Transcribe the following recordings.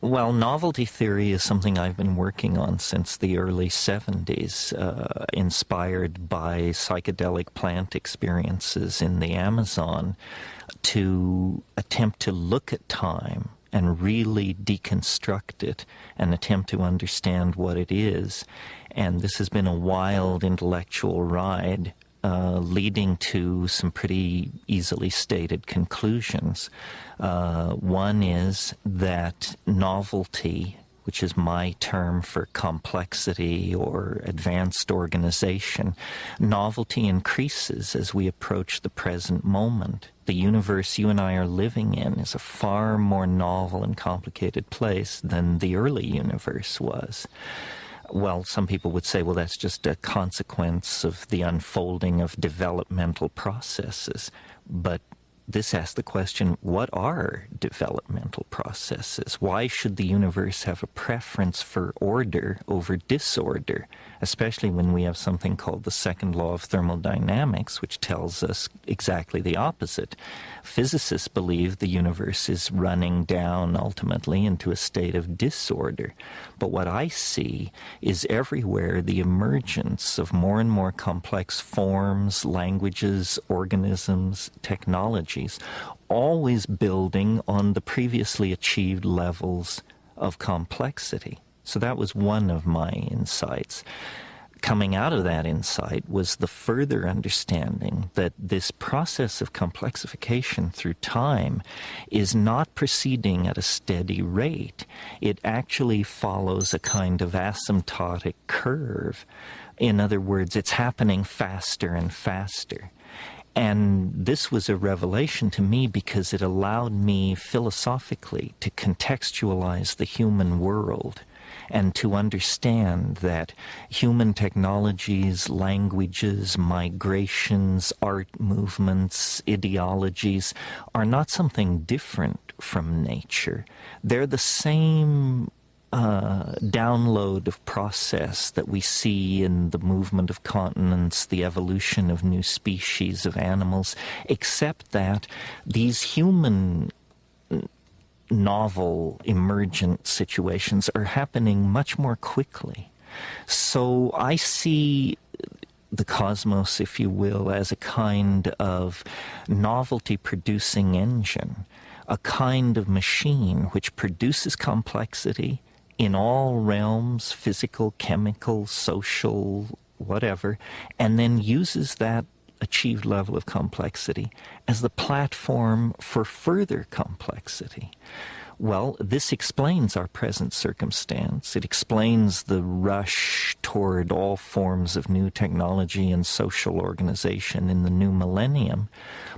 Well, novelty theory is something I've been working on since the early 70s, inspired by psychedelic plant experiences in the Amazon, to attempt to look at time and really deconstruct it and attempt to understand what it is. And this has been a wild intellectual ride, leading to some pretty easily stated conclusions. One is that novelty, which is my term for complexity or advanced organization, novelty increases as we approach the present moment. The universe you and I are living in is a far more novel and complicated place than the early universe was. Well, some people would say, well, that's just a consequence of the unfolding of developmental processes. But this asks the question, what are developmental processes? Why should the universe have a preference for order over disorder, especially when we have something called the second law of thermodynamics, which tells us exactly the opposite? Physicists believe the universe is running down ultimately into a state of disorder. But what I see is everywhere the emergence of more and more complex forms, languages, organisms, technologies, always building on the previously achieved levels of complexity. So that was one of my insights. Coming out of that insight was the further understanding that this process of complexification through time is not proceeding at a steady rate. It actually follows a kind of asymptotic curve. In other words, it's happening faster and faster. And this was a revelation to me because it allowed me philosophically to contextualize the human world and to understand that human technologies, languages, migrations, art movements, ideologies are not something different from nature. They're the same download of process that we see in the movement of continents, the evolution of new species of animals, except that these human novel emergent situations are happening much more quickly. So I see the cosmos, if you will, as a kind of novelty-producing engine, a kind of machine which produces complexity in all realms, physical, chemical, social, whatever, and then uses that achieved level of complexity as the platform for further complexity. Well, this explains our present circumstance. It explains the rush toward all forms of new technology and social organization in the new millennium.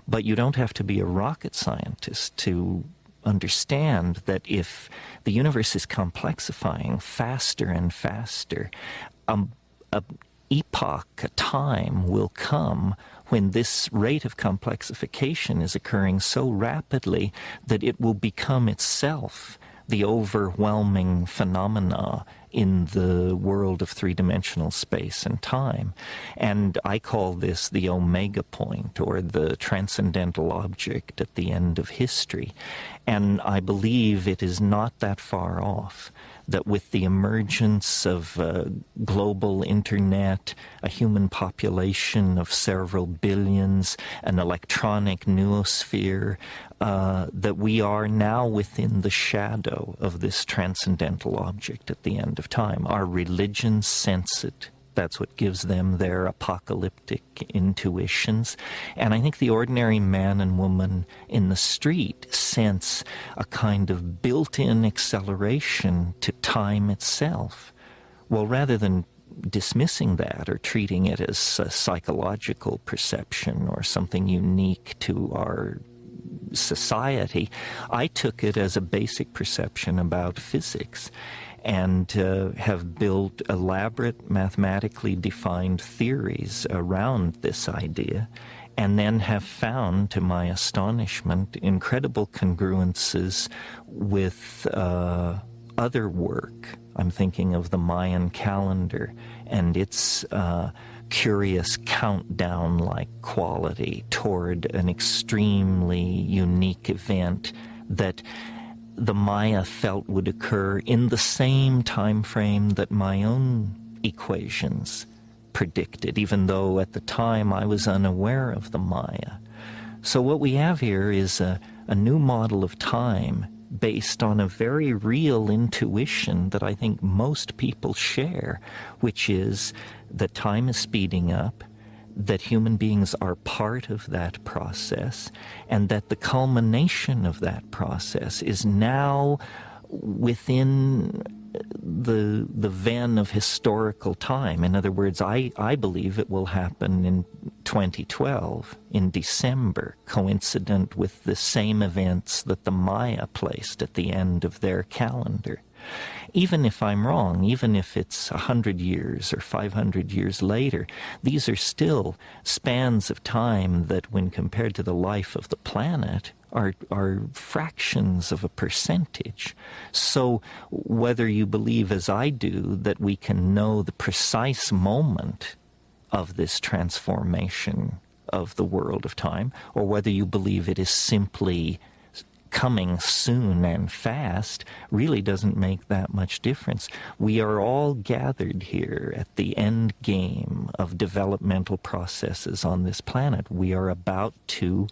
But you don't have to be a rocket scientist to understand that if the universe is complexifying faster and faster, a epoch, a time will come when this rate of complexification is occurring so rapidly that it will become itself the overwhelming phenomena in the world of three-dimensional space and time. And I call this the omega point, or the transcendental object at the end of history. And I believe it is not that far off, that with the emergence of global internet, a human population of several billions, an electronic noosphere, that we are now within the shadow of this transcendental object at the end of time. Our religions sense it. That's what gives them their apocalyptic intuitions. And I think the ordinary man and woman in the street sense a kind of built-in acceleration to time itself. Well, rather than dismissing that or treating it as a psychological perception or something unique to our society, I took it as a basic perception about physics, and have built elaborate mathematically defined theories around this idea, and then have found, to my astonishment, incredible congruences with other work. I'm thinking of the Mayan calendar and its curious countdown-like quality toward an extremely unique event that the Maya felt would occur in the same time frame that my own equations predicted, even though at the time I was unaware of the Maya. So what we have here is a new model of time based on a very real intuition that I think most people share, which is that time is speeding up, that human beings are part of that process, and that the culmination of that process is now within the ven of historical time. In other words, I believe it will happen in 2012, in December, coincident with the same events that the Maya placed at the end of their calendar. Even if I'm wrong, even if it's 100 years or 500 years later, these are still spans of time that, when compared to the life of the planet, are fractions of a percentage. So whether you believe, as I do, that we can know the precise moment of this transformation of the world of time, or whether you believe it is simply coming soon and fast, really doesn't make that much difference. We are all gathered here at the end game of developmental processes on this planet. We are about to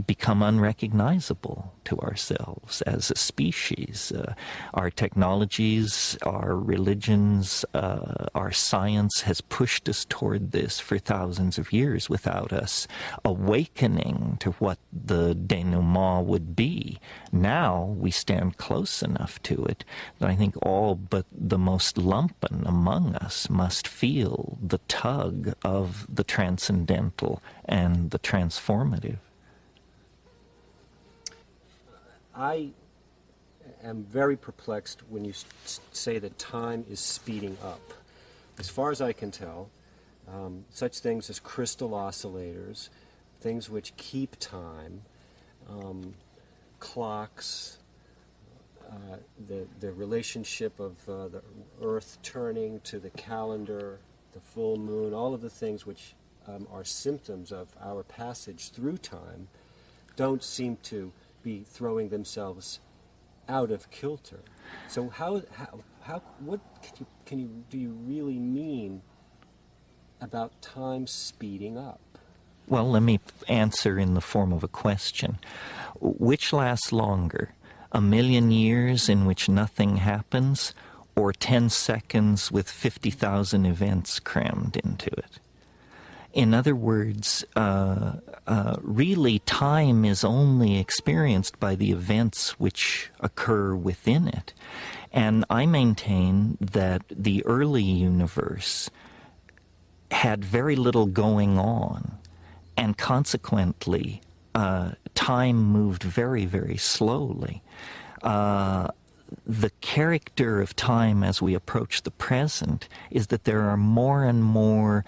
become unrecognizable to ourselves as a species. Our technologies, our religions, our science has pushed us toward this for thousands of years without us awakening to what the denouement would be. Now we stand close enough to it that I think all but the most lumpen among us must feel the tug of the transcendental and the transformative. I am very perplexed when you say that time is speeding up. As far as I can tell, such things as crystal oscillators, things which keep time, clocks, the relationship of the Earth turning to the calendar, the full moon, all of the things which are symptoms of our passage through time, don't seem to be throwing themselves out of kilter. So what do you really mean about time speeding up? Well, let me answer in the form of a question. Which lasts longer, 1,000,000 years in which nothing happens, or 10 seconds with 50,000 events crammed into it? In other words, really time is only experienced by the events which occur within it. And I maintain that the early universe had very little going on, and consequently time moved very, very slowly. The character of time as we approach the present is that there are more and more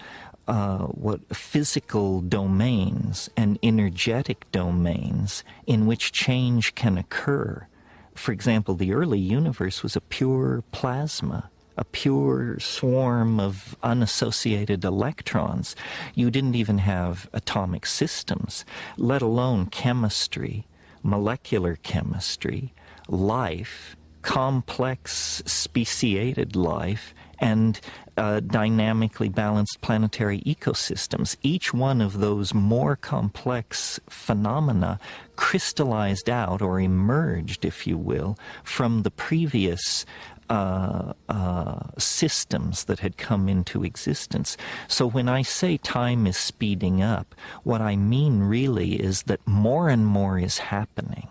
physical domains and energetic domains in which change can occur. For example, the early universe was a pure plasma, a pure swarm of unassociated electrons. You didn't even have atomic systems, let alone chemistry, molecular chemistry, life, complex speciated life, and dynamically balanced planetary ecosystems. Each one of those more complex phenomena crystallized out, or emerged, if you will, from the previous systems that had come into existence. So when I say time is speeding up, what I mean really is that more and more is happening.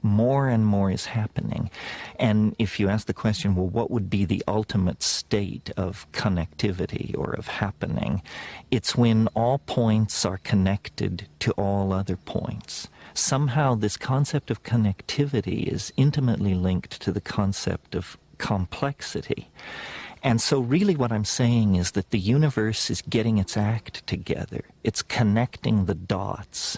More and more is happening. And if you ask the question, well, what would be the ultimate state of connectivity or of happening? It's when all points are connected to all other points. Somehow this concept of connectivity is intimately linked to the concept of complexity. And so really what I'm saying is that the universe is getting its act together. It's connecting the dots.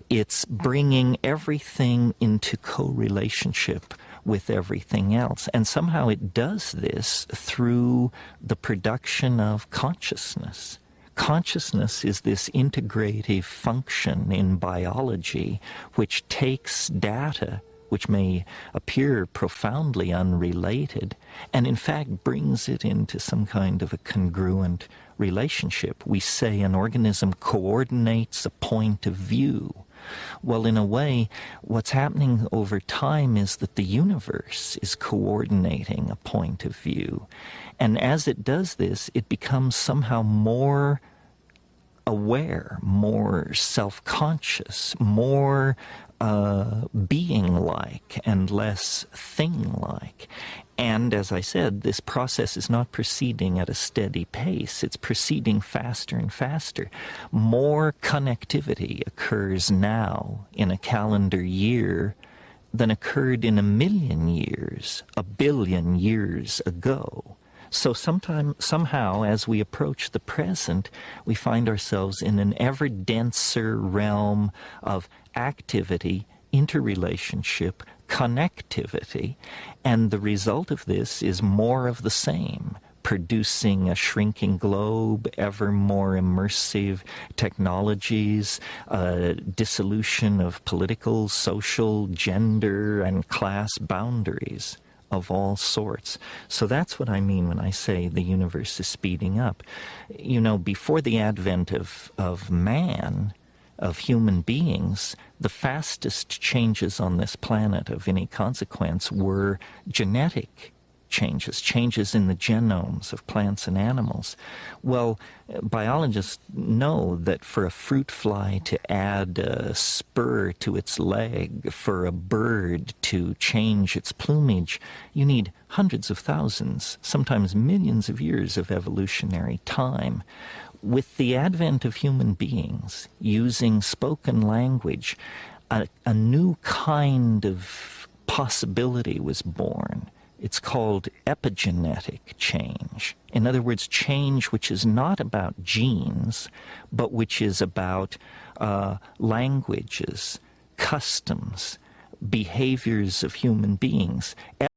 It's bringing everything into co-relationship with everything else. And somehow it does this through the production of consciousness. Consciousness is this integrative function in biology which takes data which may appear profoundly unrelated, and in fact brings it into some kind of a congruent relationship. We say an organism coordinates a point of view. Well, in a way, what's happening over time is that the universe is coordinating a point of view. And as it does this, it becomes somehow more aware, more self-conscious, more being-like and less thing-like. And as I said, this process is not proceeding at a steady pace. It's proceeding faster and faster. More connectivity occurs now in a calendar year than occurred in 1,000,000 years, 1,000,000,000 years ago. So somehow, as we approach the present, we find ourselves in an ever denser realm of activity, interrelationship, connectivity, and the result of this is more of the same, producing a shrinking globe, ever more immersive technologies, dissolution of political, social, gender, and class boundaries of all sorts. So that's what I mean when I say the universe is speeding up. You know, before the advent of man, of human beings, the fastest changes on this planet of any consequence were genetic changes, changes in the genomes of plants and animals. Well, biologists know that for a fruit fly to add a spur to its leg, for a bird to change its plumage, you need hundreds of thousands, sometimes millions of years of evolutionary time. With the advent of human beings using spoken language, a new kind of possibility was born. It's called epigenetic change. In other words, change which is not about genes, but which is about languages, customs, behaviors of human beings.